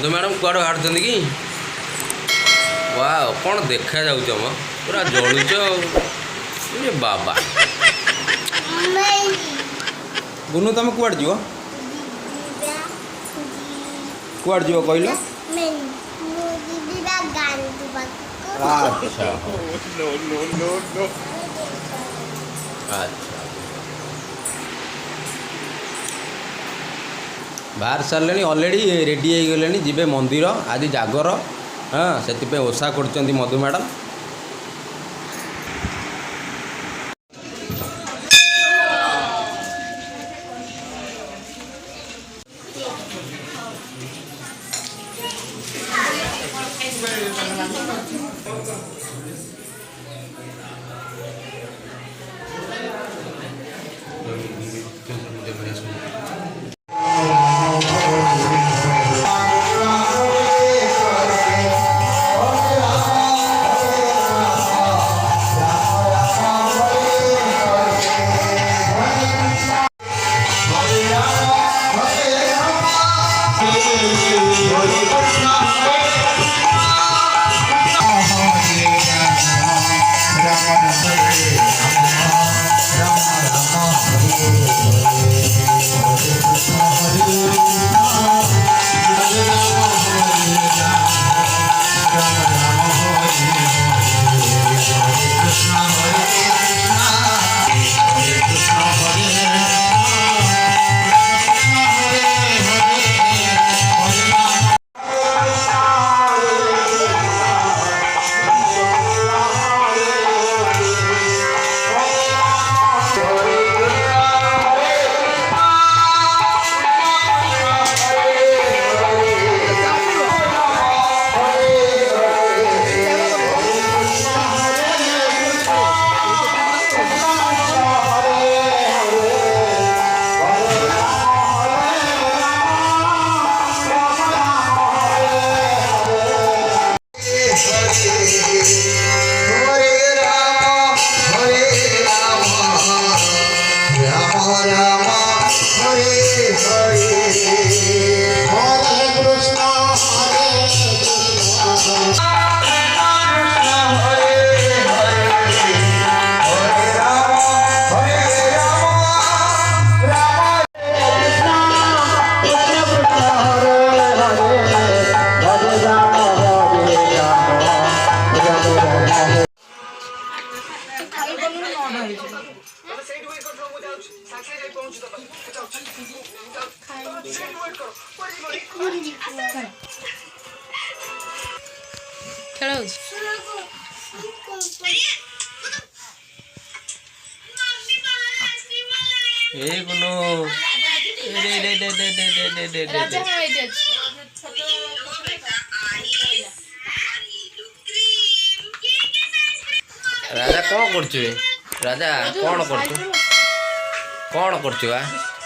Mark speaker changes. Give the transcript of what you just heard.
Speaker 1: मधु madam कुआड़ बाहर कि वाह कौन देखा जाऊच म पूरा जलुच ये बाबा गुनु तुम कुआड़ जीव कुआड़ जीव कहल अच्छा अच्छा बाहर सारे ऑलरेडी रेडी हो गले जी मंदिर आज जागर हाँ से ओषा कर मधु मैडम राजा कौन कर राजा कौन कर